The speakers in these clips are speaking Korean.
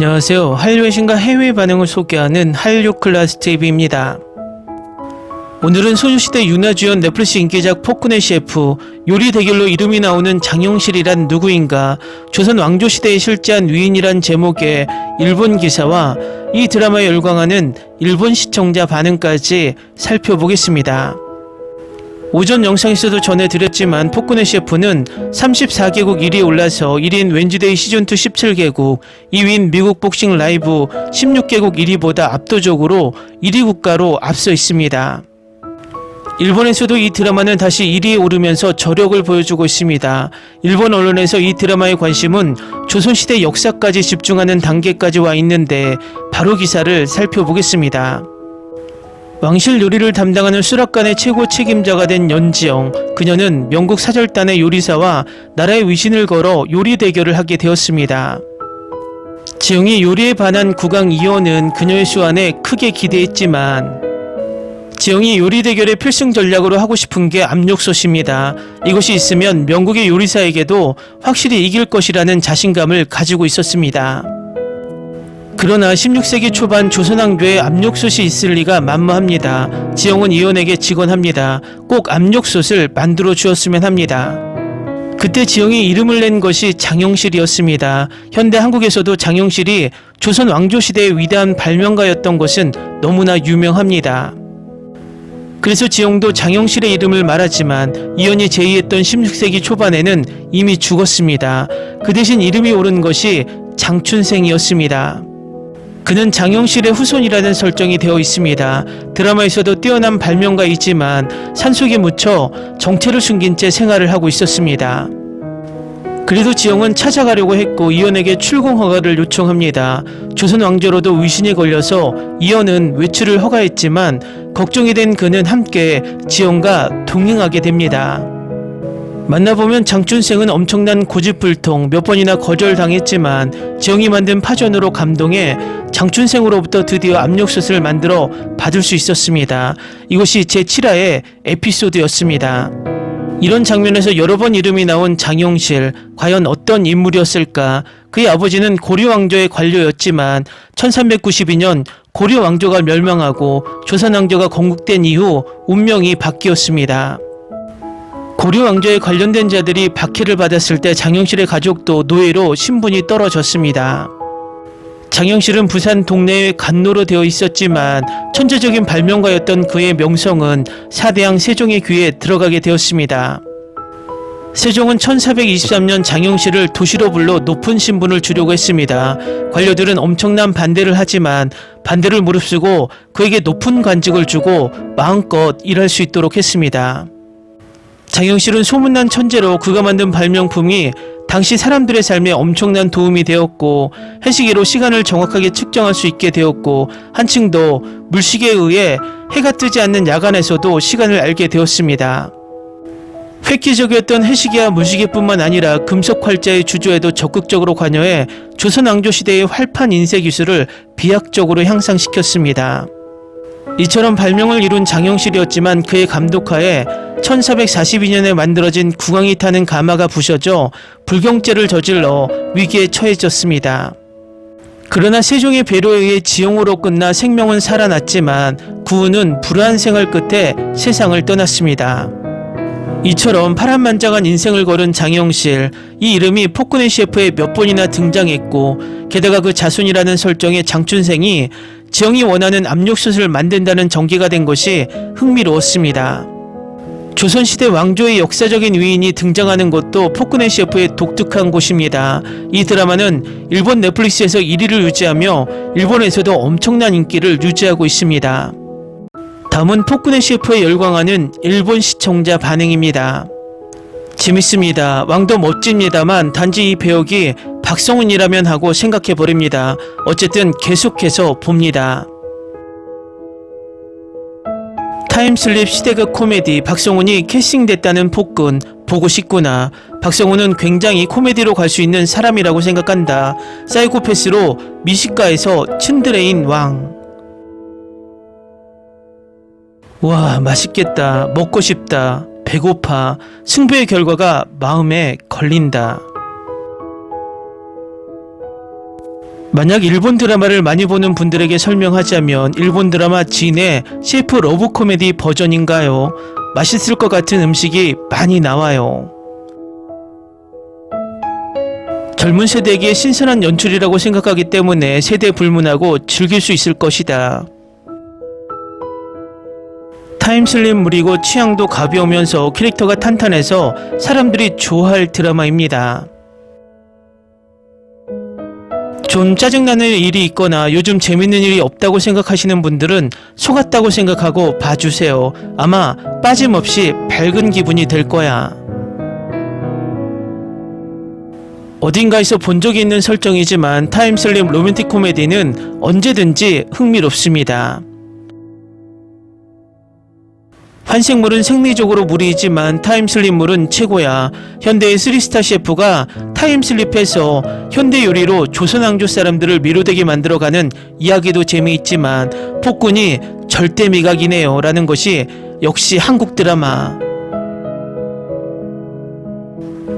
안녕하세요. 한류 외신과 해외 반응을 소개하는 한류 클라스 TV입니다. 오늘은 소녀시대 유나 주연 넷플릭스 인기작 폭군의 셰프, 요리 대결로 이름이 나오는 장영실이란 누구인가, 조선 왕조시대에 실제한 위인이란 제목의 일본 기사와 이 드라마에 열광하는 일본 시청자 반응까지 살펴보겠습니다. 오전 영상에서도 전해드렸지만 폭군의 셰프는 34개국 1위에 올라서 1위인 웬즈데이 시즌2 17개국, 2위인 미국 복싱 라이브 16개국 1위보다 압도적으로 1위 국가로 앞서 있습니다. 일본에서도 이 드라마는 다시 1위에 오르면서 저력을 보여주고 있습니다. 일본 언론에서 이 드라마의 관심은 조선시대 역사까지 집중하는 단계까지 와 있는데 바로 기사를 살펴보겠습니다. 왕실 요리를 담당하는 수락관의 최고 책임자가 된 연지영, 그녀는 명국 사절단의 요리사와 나라의 위신을 걸어 요리 대결을 하게 되었습니다. 지영이 요리에 반한 국왕 이원은 그녀의 수완에 크게 기대했지만 지영이 요리 대결의 필승 전략으로 하고 싶은 게 압력솥입니다. 이것이 있으면 명국의 요리사에게도 확실히 이길 것이라는 자신감을 가지고 있었습니다. 그러나 16세기 초반 조선왕조에 압력솥이 있을 리가 만무합니다. 지영은 이원에게 직언합니다. 꼭 압력솥을 만들어 주었으면 합니다. 그때 지영이 이름을 낸 것이 장영실이었습니다. 현대 한국에서도 장영실이 조선 왕조시대의 위대한 발명가였던 것은 너무나 유명합니다. 그래서 지영도 장영실의 이름을 말하지만 이원이 제의했던 16세기 초반에는 이미 죽었습니다. 그 대신 이름이 오른 것이 장춘생이었습니다. 그는 장영실의 후손이라는 설정이 되어 있습니다. 드라마에서도 뛰어난 발명가이지만 산속에 묻혀 정체를 숨긴 채 생활을 하고 있었습니다. 그래도 지영은 찾아가려고 했고 이원에게 출궁 허가를 요청합니다. 조선 왕조로도 위신이 걸려서 이원은 외출을 허가했지만 걱정이 된 그는 함께 지영과 동행하게 됩니다. 만나보면 장춘생은 엄청난 고집불통, 몇 번이나 거절당했지만 지영이 만든 파전으로 감동해 장춘생으로부터 드디어 압력솥을 만들어 받을 수 있었습니다. 이것이 제7화의 에피소드였습니다. 이런 장면에서 여러 번 이름이 나온 장영실, 과연 어떤 인물이었을까? 그의 아버지는 고려왕조의 관료였지만 1392년 고려왕조가 멸망하고 조선왕조가 건국된 이후 운명이 바뀌었습니다. 고려왕조에 관련된 자들이 박해를 받았을 때 장영실의 가족도 노예로 신분이 떨어졌습니다. 장영실은 부산 동네에 간노로 되어 있었지만 천재적인 발명가였던 그의 명성은 사대왕 세종의 귀에 들어가게 되었습니다. 세종은 1423년 장영실을 도시로 불러 높은 신분을 주려고 했습니다. 관료들은 엄청난 반대를 하지만 반대를 무릅쓰고 그에게 높은 관직을 주고 마음껏 일할 수 있도록 했습니다. 장영실은 소문난 천재로 그가 만든 발명품이 당시 사람들의 삶에 엄청난 도움이 되었고 해시계로 시간을 정확하게 측정할 수 있게 되었고 한층 더 물시계에 의해 해가 뜨지 않는 야간에서도 시간을 알게 되었습니다. 획기적이었던 해시계와 물시계뿐만 아니라 금속 활자의 주조에도 적극적으로 관여해 조선 왕조 시대의 활판 인쇄 기술을 비약적으로 향상시켰습니다. 이처럼 발명을 이룬 장영실이었지만 그의 감독하에 1442년에 만들어진 국왕이 타는 가마가 부셔져 불경죄를 저질러 위기에 처해졌습니다. 그러나 세종의 배려에 의해 지용으로 끝나 생명은 살아났지만 구우는 불우한 생활 끝에 세상을 떠났습니다. 이처럼 파란만장한 인생을 걸은 장영실, 이 이름이 폭군의 셰프에 몇 번이나 등장했고 게다가 그 자손이라는 설정의 장춘생이 지영이 원하는 압력솥을 만든다는 전개가 된 것이 흥미로웠습니다. 조선시대 왕조의 역사적인 위인이 등장하는 것도 폭군의 셰프의 독특한 곳입니다. 이 드라마는 일본 넷플릭스에서 1위를 유지하며 일본에서도 엄청난 인기를 유지하고 있습니다. 다음은 폭군의 셰프에 열광하는 일본 시청자 반응입니다. 재밌습니다. 왕도 멋집니다만 단지 이 배역이 박성훈이라면 하고 생각해버립니다. 어쨌든 계속해서 봅니다. 타임슬립 시대극 코미디 박성훈이 캐스팅됐다는 폭군, 보고 싶구나. 박성훈은 굉장히 코미디로 갈 수 있는 사람이라고 생각한다. 사이코패스로 미식가에서 츤드레인 왕. 와, 맛있겠다. 먹고 싶다. 배고파. 승부의 결과가 마음에 걸린다. 만약 일본 드라마를 많이 보는 분들에게 설명하자면 일본 드라마 진의 셰프 러브 코미디 버전인가요? 맛있을 것 같은 음식이 많이 나와요. 젊은 세대에게 신선한 연출이라고 생각하기 때문에 세대 불문하고 즐길 수 있을 것이다. 타임슬립 물이고 취향도 가벼우면서 캐릭터가 탄탄해서 사람들이 좋아할 드라마입니다. 좀 짜증나는 일이 있거나 요즘 재밌는 일이 없다고 생각하시는 분들은 속았다고 생각하고 봐주세요. 아마 빠짐없이 밝은 기분이 될 거야. 어딘가에서 본 적이 있는 설정이지만 타임슬립 로맨틱 코미디는 언제든지 흥미롭습니다. 환생물은 생리적으로 무리이지만 타임슬립물은 최고야. 현대의 3스타 셰프가 타임슬립해서 현대 요리로 조선 왕조 사람들을 미로되게 만들어가는 이야기도 재미있지만 폭군이 절대 미각이네요 라는 것이 역시 한국 드라마.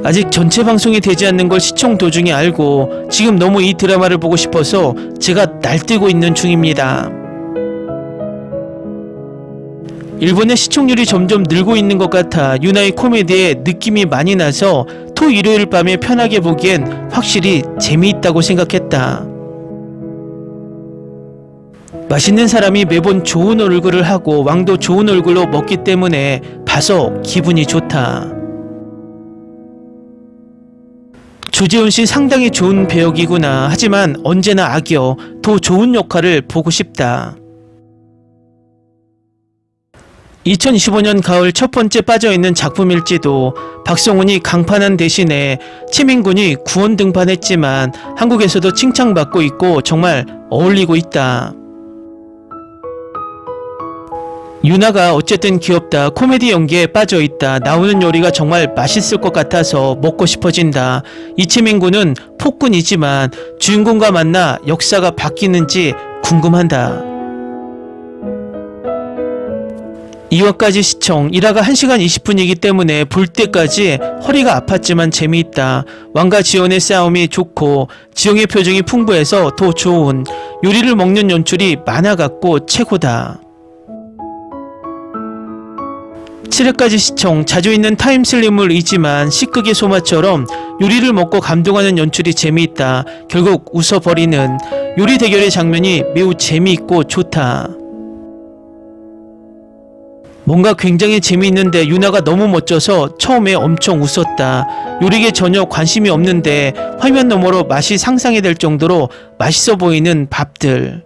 아직 전체 방송이 되지 않는 걸 시청 도중에 알고 지금 너무 이 드라마를 보고 싶어서 제가 날뛰고 있는 중입니다. 일본의 시청률이 점점 늘고 있는 것 같아 유나의 코미디에 느낌이 많이 나서 토 일요일 밤에 편하게 보기엔 확실히 재미있다고 생각했다. 맛있는 사람이 매번 좋은 얼굴을 하고 왕도 좋은 얼굴로 먹기 때문에 봐서 기분이 좋다. 조재훈 씨 상당히 좋은 배역이구나. 하지만 언제나 악역, 더 좋은 역할을 보고 싶다. 2025년 가을 첫 번째 빠져있는 작품일지도. 박성훈이 강판한 대신에 치민군이 구원 등판했지만 한국에서도 칭찬받고 있고 정말 어울리고 있다. 유나가 어쨌든 귀엽다. 코미디 연기에 빠져있다. 나오는 요리가 정말 맛있을 것 같아서 먹고 싶어진다. 이치민군은 폭군이지만 주인공과 만나 역사가 바뀌는지 궁금하다. 2화까지 시청. 1화가 1시간 20분이기 때문에 볼 때까지 허리가 아팠지만 재미있다. 왕과 지연의 싸움이 좋고 지영의 표정이 풍부해서 더 좋은. 요리를 먹는 연출이 많아갖고 최고다. 7회까지 시청. 자주 있는 타임슬립물이지만 시극의 소마처럼 요리를 먹고 감동하는 연출이 재미있다. 결국 웃어버리는 요리 대결의 장면이 매우 재미있고 좋다. 뭔가 굉장히 재미있는데 유나가 너무 멋져서 처음에 엄청 웃었다. 요리에 전혀 관심이 없는데 화면 너머로 맛이 상상이 될 정도로 맛있어 보이는 밥들.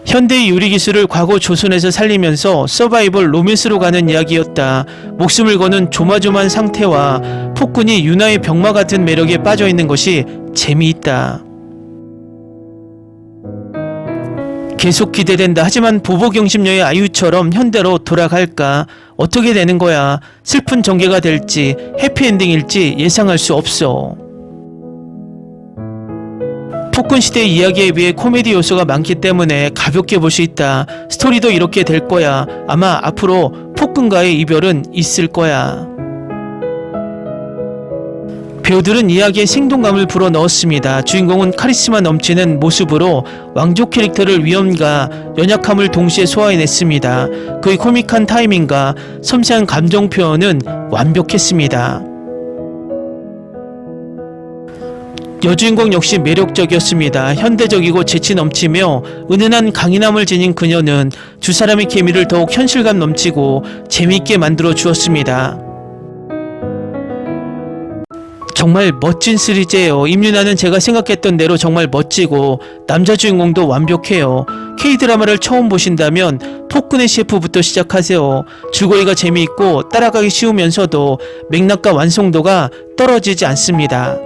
현대의 요리 기술을 과거 조선에서 살리면서 서바이벌 로맨스로 가는 이야기였다. 목숨을 거는 조마조마한 상태와 폭군이 유나의 병마 같은 매력에 빠져있는 것이 재미있다. 계속 기대된다. 하지만 보보경심녀의 아유처럼 현대로 돌아갈까? 어떻게 되는 거야? 슬픈 전개가 될지 해피엔딩일지 예상할 수 없어. 폭군 시대의 이야기에 비해 코미디 요소가 많기 때문에 가볍게 볼 수 있다. 스토리도 이렇게 될 거야. 아마 앞으로 폭군과의 이별은 있을 거야. 배우들은 이야기에 생동감을 불어넣었습니다. 주인공은 카리스마 넘치는 모습으로 왕족 캐릭터를 위험과 연약함을 동시에 소화해냈습니다. 그의 코믹한 타이밍과 섬세한 감정 표현은 완벽했습니다. 여주인공 역시 매력적이었습니다. 현대적이고 재치 넘치며 은은한 강인함을 지닌 그녀는 두 사람의 케미를 더욱 현실감 넘치고 재미있게 만들어 주었습니다. 정말 멋진 시리즈예요. 임유나는 제가 생각했던 대로 정말 멋지고 남자 주인공도 완벽해요. K드라마를 처음 보신다면 폭군의 셰프부터 시작하세요. 줄거리가 재미있고 따라가기 쉬우면서도 맥락과 완성도가 떨어지지 않습니다.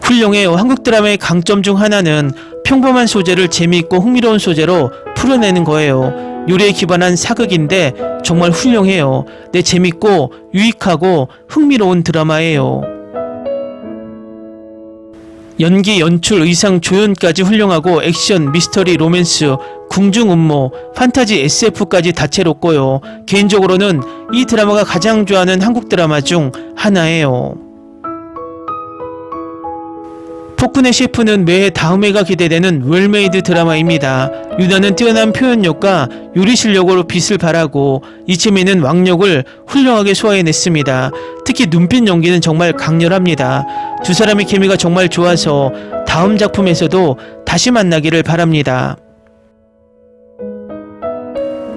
훌륭해요. 한국 드라마의 강점 중 하나는 평범한 소재를 재미있고 흥미로운 소재로 풀어내는 거예요. 요리에 기반한 사극인데 정말 훌륭해요. 네, 재밌고 유익하고 흥미로운 드라마예요. 연기, 연출, 의상, 조연까지 훌륭하고 액션, 미스터리, 로맨스, 궁중 음모, 판타지, SF까지 다채롭고요. 개인적으로는 이 드라마가 가장 좋아하는 한국 드라마 중 하나예요. 폭군의 셰프는 매해 다음 회가 기대되는 웰메이드 드라마입니다. 유나는 뛰어난 표현력과 요리 실력으로 빛을 발하고 이채민은 왕력을 훌륭하게 소화해냈습니다. 특히 눈빛 연기는 정말 강렬합니다. 두 사람의 케미가 정말 좋아서 다음 작품에서도 다시 만나기를 바랍니다.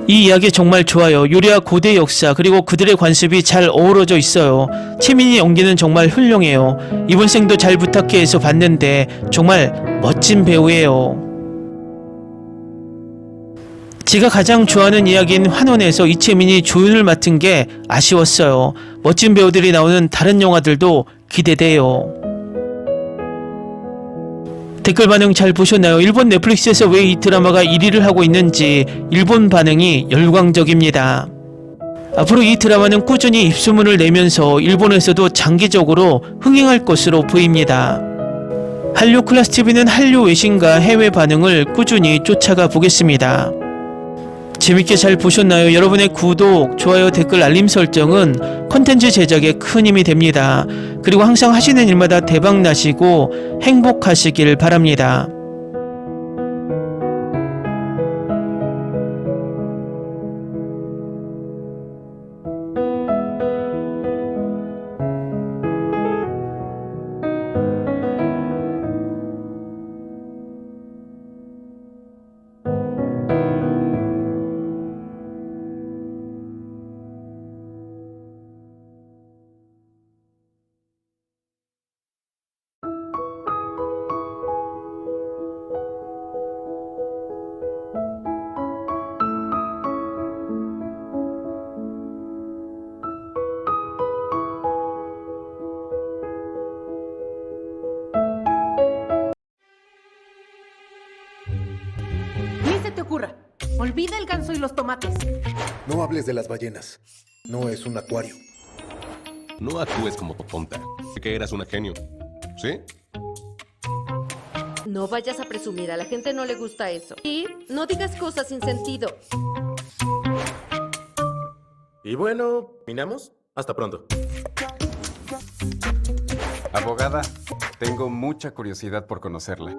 이 이야기 정말 좋아요. 요리와 고대 역사 그리고 그들의 관습이 잘 어우러져 있어요. 채민이 연기는 정말 훌륭해요. 이번 생도 잘 부탁해에서 봤는데 정말 멋진 배우예요. 제가 가장 좋아하는 이야기인 환원에서 이채민이 조연을 맡은 게 아쉬웠어요. 멋진 배우들이 나오는 다른 영화들도 기대돼요. 댓글 반응 잘 보셨나요? 일본 넷플릭스에서 왜 이 드라마가 1위를 하고 있는지 일본 반응이 열광적입니다. 앞으로 이 드라마는 꾸준히 입소문을 내면서 일본에서도 장기적으로 흥행할 것으로 보입니다. 한류 클래스 TV는 한류 외신과 해외 반응을 꾸준히 쫓아가 보겠습니다. 재밌게 잘 보셨나요? 여러분의 구독, 좋아요, 댓글, 알림 설정은 컨텐츠 제작에 큰 힘이 됩니다. 그리고 항상 하시는 일마다 대박 나시고 행복하시길 바랍니다. Ni se te ocurra. Olvida el ganso y los tomates. No hables de las ballenas. No es un acuario. No actúes como tonta. Que eras una genio. ¿Sí? No vayas a presumir, a la gente no le gusta eso. Y no digas cosas sin sentido. Y bueno, ¿terminamos? Hasta pronto. Abogada, tengo mucha curiosidad por conocerla.